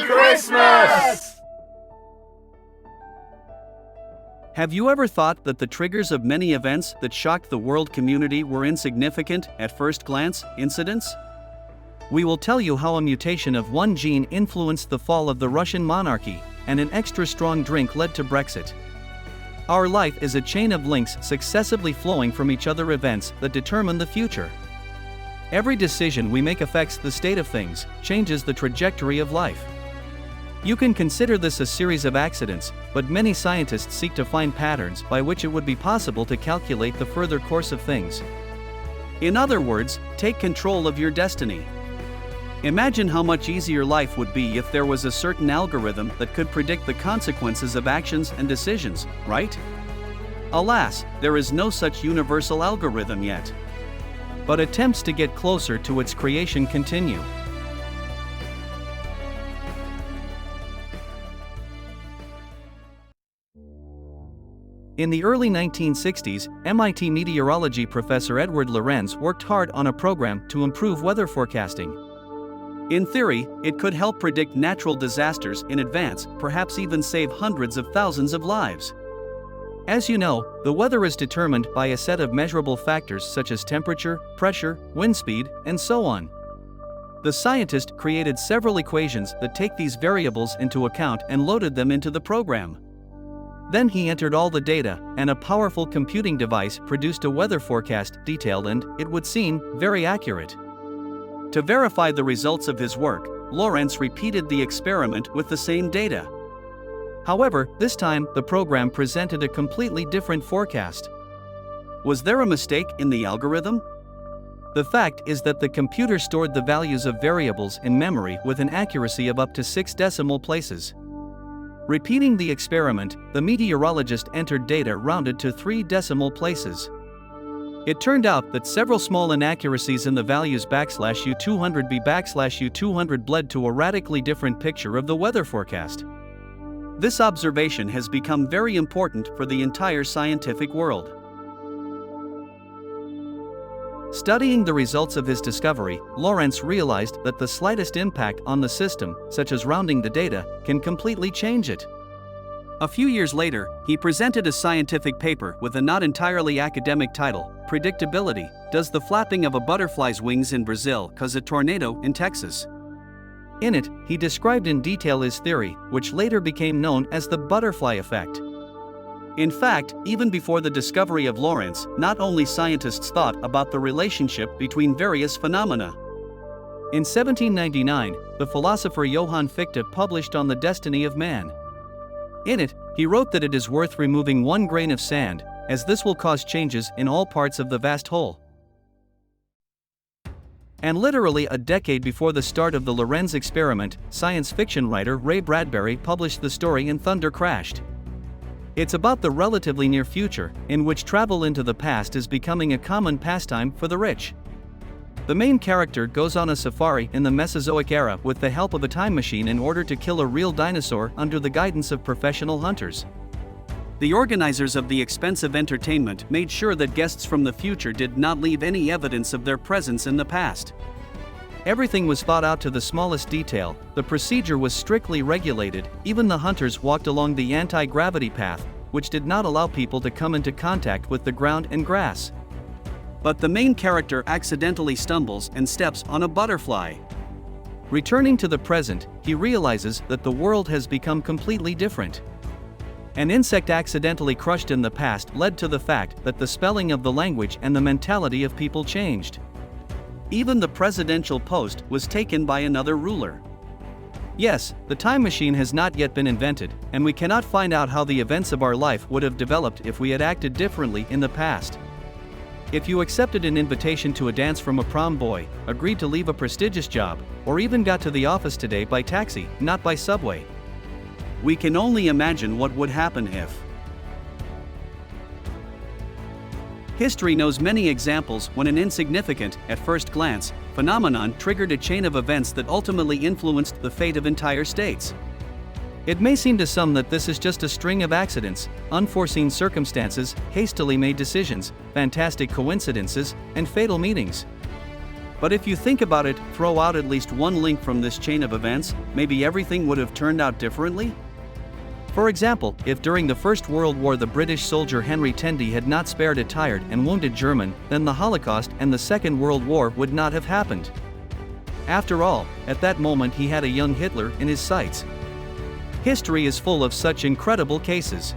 Christmas! Have you ever thought that the triggers of many events that shocked the world community were insignificant, at first glance, incidents? We will tell you how a mutation of one gene influenced the fall of the Russian monarchy, and an extra strong drink led to Brexit. Our life is a chain of links successively flowing from each other, events that determine the future. Every decision we make affects the state of things, changes the trajectory of life. You can consider this a series of accidents, but many scientists seek to find patterns by which it would be possible to calculate the further course of things. In other words, take control of your destiny. Imagine how much easier life would be if there was a certain algorithm that could predict the consequences of actions and decisions, right? Alas, there is no such universal algorithm yet. But attempts to get closer to its creation continue. In the early 1960s, MIT meteorology professor Edward Lorenz worked hard on a program to improve weather forecasting. In theory, it could help predict natural disasters in advance, perhaps even save hundreds of thousands of lives. As you know, the weather is determined by a set of measurable factors such as temperature, pressure, wind speed, and so on. The scientist created several equations that take these variables into account and loaded them into the program. Then he entered all the data, and a powerful computing device produced a weather forecast detailed and, it would seem, very accurate. To verify the results of his work, Lorenz repeated the experiment with the same data. However, this time the program presented a completely different forecast. Was there a mistake in the algorithm? The fact is that the computer stored the values of variables in memory with an accuracy of up to 6 decimal places. Repeating the experiment, the meteorologist entered data rounded to 3 decimal places. It turned out that several small inaccuracies in the values \U200b\U200 led to a radically different picture of the weather forecast. This observation has become very important for the entire scientific world. Studying the results of his discovery, Lorenz realized that the slightest impact on the system, such as rounding the data, can completely change it. A few years later, he presented a scientific paper with a not entirely academic title, Predictability: Does the Flapping of a Butterfly's Wings in Brazil Cause a Tornado in Texas? In it, he described in detail his theory, which later became known as the butterfly effect. In fact, even before the discovery of Lorenz, not only scientists thought about the relationship between various phenomena. In 1799, the philosopher Johann Fichte published On the Destiny of Man. In it, he wrote that it is worth removing 1 grain of sand, as this will cause changes in all parts of the vast whole. And literally a decade before the start of the Lorenz experiment, science fiction writer Ray Bradbury published the story In Thunder Crashed. It's about the relatively near future, in which travel into the past is becoming a common pastime for the rich. The main character goes on a safari in the Mesozoic era with the help of a time machine in order to kill a real dinosaur under the guidance of professional hunters. The organizers of the expensive entertainment made sure that guests from the future did not leave any evidence of their presence in the past. Everything was thought out to the smallest detail, the procedure was strictly regulated, even the hunters walked along the anti-gravity path, which did not allow people to come into contact with the ground and grass. But the main character accidentally stumbles and steps on a butterfly. Returning to the present, he realizes that the world has become completely different. An insect accidentally crushed in the past led to the fact that the spelling of the language and the mentality of people changed. Even the presidential post was taken by another ruler. Yes, the time machine has not yet been invented, and we cannot find out how the events of our life would have developed if we had acted differently in the past. If you accepted an invitation to a dance from a prom boy, agreed to leave a prestigious job, or even got to the office today by taxi, not by subway, we can only imagine what would happen if. History knows many examples when an insignificant, at first glance, phenomenon triggered a chain of events that ultimately influenced the fate of entire states. It may seem to some that this is just a string of accidents, unforeseen circumstances, hastily made decisions, fantastic coincidences, and fatal meetings. But if you think about it, throw out at least one link from this chain of events, maybe everything would have turned out differently? For example, if during the First World War the British soldier Henry Tendy had not spared a tired and wounded German, then the Holocaust and the Second World War would not have happened. After all, at that moment he had a young Hitler in his sights. History is full of such incredible cases.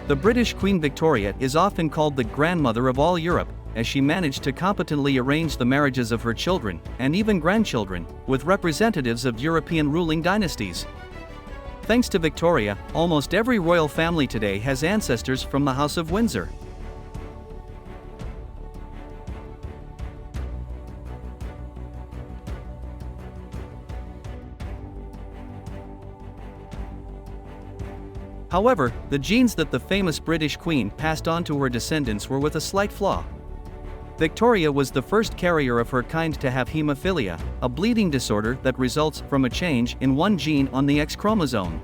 The British Queen Victoria is often called the grandmother of all Europe, as she managed to competently arrange the marriages of her children, and even grandchildren, with representatives of European ruling dynasties. Thanks to Victoria, almost every royal family today has ancestors from the House of Windsor. However, the genes that the famous British Queen passed on to her descendants were with a slight flaw. Victoria was the first carrier of her kind to have hemophilia, a bleeding disorder that results from a change in one gene on the X chromosome.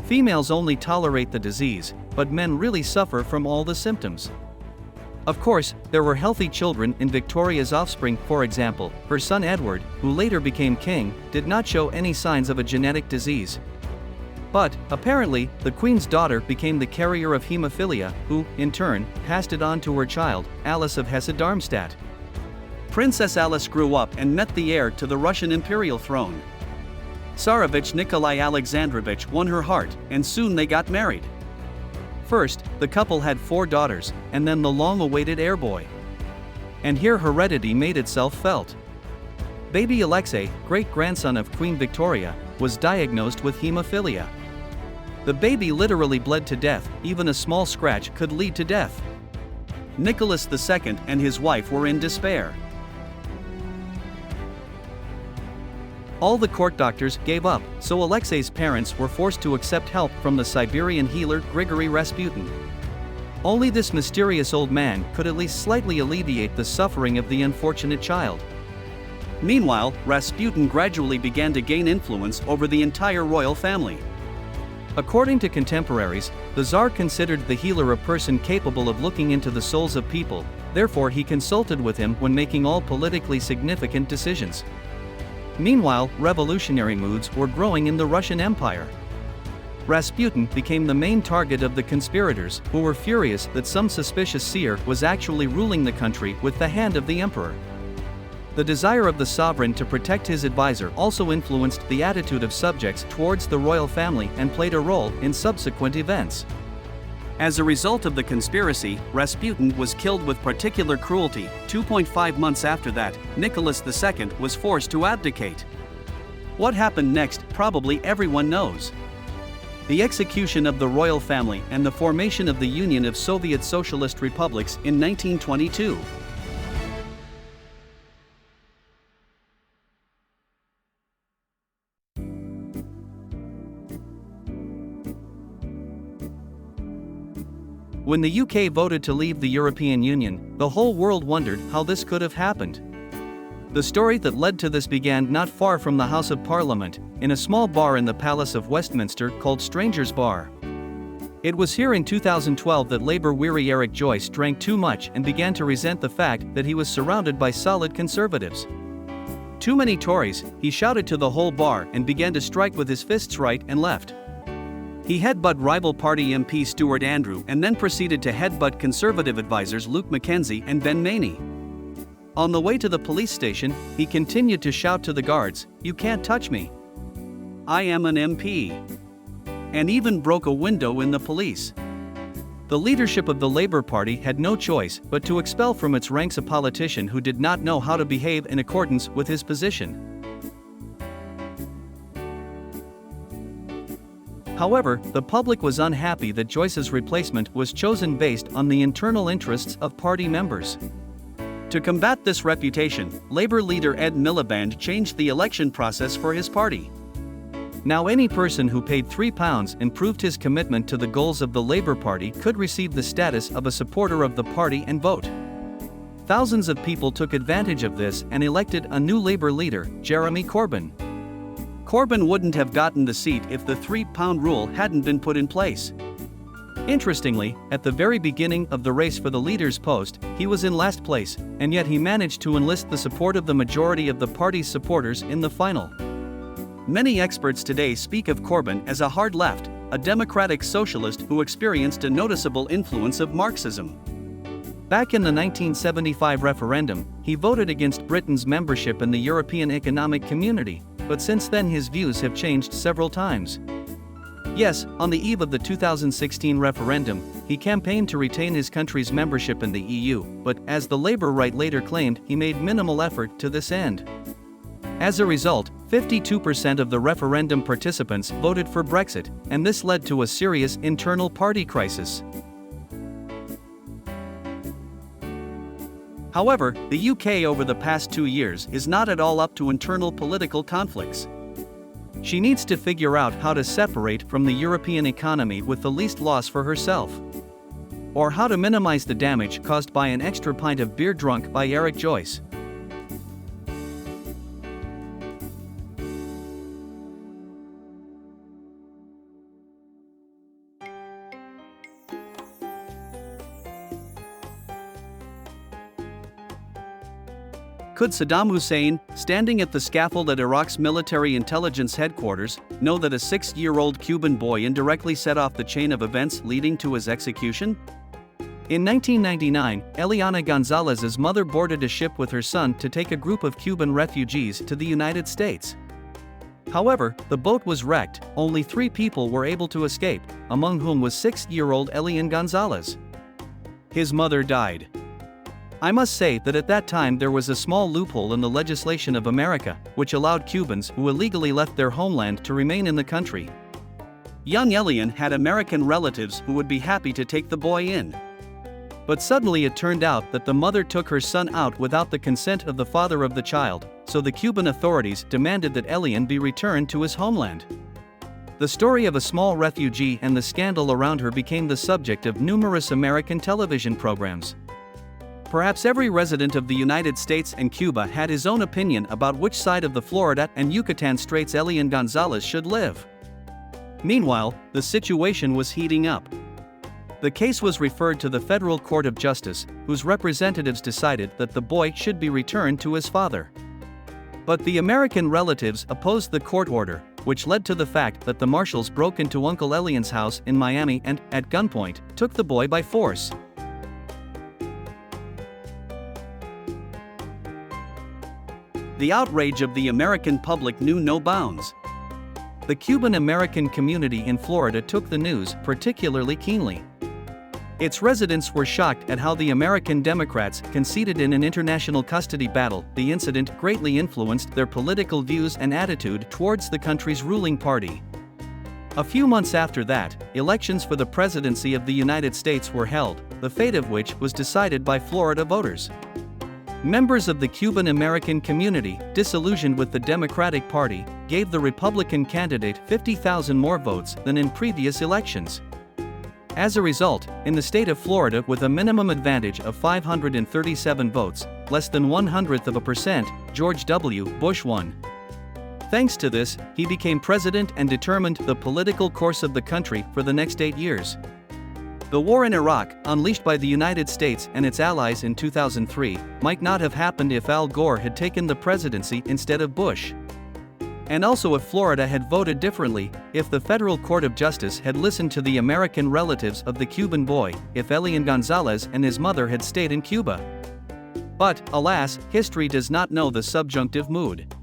Females only tolerate the disease, but men really suffer from all the symptoms. Of course, there were healthy children in Victoria's offspring. For example, her son Edward, who later became king, did not show any signs of a genetic disease. But, apparently, the Queen's daughter became the carrier of hemophilia, who, in turn, passed it on to her child, Alice of Hesse-Darmstadt. Princess Alice grew up and met the heir to the Russian imperial throne. Tsarevich Nikolai Alexandrovich won her heart, and soon they got married. First, the couple had 4 daughters, and then the long-awaited heir boy. And here heredity made itself felt. Baby Alexei, great-grandson of Queen Victoria, was diagnosed with hemophilia. The baby literally bled to death, even a small scratch could lead to death. Nicholas II and his wife were in despair. All the court doctors gave up, so Alexei's parents were forced to accept help from the Siberian healer Grigory Rasputin. Only this mysterious old man could at least slightly alleviate the suffering of the unfortunate child. Meanwhile, Rasputin gradually began to gain influence over the entire royal family. According to contemporaries, the Tsar considered the healer a person capable of looking into the souls of people, therefore he consulted with him when making all politically significant decisions. Meanwhile, revolutionary moods were growing in the Russian Empire. Rasputin became the main target of the conspirators, who were furious that some suspicious seer was actually ruling the country with the hand of the emperor. The desire of the sovereign to protect his advisor also influenced the attitude of subjects towards the royal family and played a role in subsequent events. As a result of the conspiracy, Rasputin was killed with particular cruelty. 2.5 months after that, Nicholas II was forced to abdicate. What happened next, probably everyone knows. The execution of the royal family and the formation of the Union of Soviet Socialist Republics in 1922. When the UK voted to leave the European Union, the whole world wondered how this could have happened. The story that led to this began not far from the House of Parliament, in a small bar in the Palace of Westminster called Stranger's Bar. It was here in 2012 that Labour-weary Eric Joyce drank too much and began to resent the fact that he was surrounded by solid Conservatives. Too many Tories, he shouted to the whole bar and began to strike with his fists right and left. He headbutted rival party MP Stuart Andrew and then proceeded to headbutt Conservative advisors Luke Mackenzie and Ben Maney. On the way to the police station, he continued to shout to the guards, "You can't touch me. I am an MP." And even broke a window in the police. The leadership of the Labour Party had no choice but to expel from its ranks a politician who did not know how to behave in accordance with his position. However, the public was unhappy that Joyce's replacement was chosen based on the internal interests of party members. To combat this reputation, Labour leader Ed Miliband changed the election process for his party. Now any person who paid £3 and proved his commitment to the goals of the Labour Party could receive the status of a supporter of the party and vote. Thousands of people took advantage of this and elected a new Labour leader, Jeremy Corbyn. Corbyn wouldn't have gotten the seat if the £3 rule hadn't been put in place. Interestingly, at the very beginning of the race for the leader's post, he was in last place, and yet he managed to enlist the support of the majority of the party's supporters in the final. Many experts today speak of Corbyn as a hard left, a democratic socialist who experienced a noticeable influence of Marxism. Back in the 1975 referendum, he voted against Britain's membership in the European Economic Community, but since then his views have changed several times. Yes, on the eve of the 2016 referendum, he campaigned to retain his country's membership in the EU, but, as the Labour right later claimed, he made minimal effort to this end. As a result, 52% of the referendum participants voted for Brexit, and this led to a serious internal party crisis. However, the UK over the past 2 years is not at all up to internal political conflicts. She needs to figure out how to separate from the European economy with the least loss for herself. Or how to minimize the damage caused by an extra pint of beer drunk by Eric Joyce. Could Saddam Hussein, standing at the scaffold at Iraq's military intelligence headquarters, know that a 6-year-old Cuban boy indirectly set off the chain of events leading to his execution? In 1999, Eliana Gonzalez's mother boarded a ship with her son to take a group of Cuban refugees to the United States. However, the boat was wrecked, only 3 people were able to escape, among whom was 6-year-old Elian Gonzalez. His mother died. I must say that at that time there was a small loophole in the legislation of America, which allowed Cubans who illegally left their homeland to remain in the country. Young Elian had American relatives who would be happy to take the boy in. But suddenly it turned out that the mother took her son out without the consent of the father of the child, so the Cuban authorities demanded that Elian be returned to his homeland. The story of a small refugee and the scandal around her became the subject of numerous American television programs. Perhaps every resident of the United States and Cuba had his own opinion about which side of the Florida and Yucatan Straits Elian Gonzalez should live. Meanwhile, the situation was heating up. The case was referred to the Federal Court of Justice, whose representatives decided that the boy should be returned to his father. But the American relatives opposed the court order, which led to the fact that the marshals broke into Uncle Elian's house in Miami and, at gunpoint, took the boy by force. The outrage of the American public knew no bounds. The Cuban-American community in Florida took the news particularly keenly. Its residents were shocked at how the American Democrats conceded in an international custody battle. The incident greatly influenced their political views and attitude towards the country's ruling party. A few months after that, elections for the presidency of the United States were held, the fate of which was decided by Florida voters. Members of the Cuban-American community, disillusioned with the Democratic Party, gave the Republican candidate 50,000 more votes than in previous elections. As a result, in the state of Florida with a minimum advantage of 537 votes, less than 1/100%, George W. Bush won. Thanks to this, he became president and determined the political course of the country for the next 8 years. The war in Iraq, unleashed by the United States and its allies in 2003, might not have happened if Al Gore had taken the presidency instead of Bush. And also if Florida had voted differently, if the Federal Court of Justice had listened to the American relatives of the Cuban boy, if Elian Gonzalez and his mother had stayed in Cuba. But, alas, history does not know the subjunctive mood.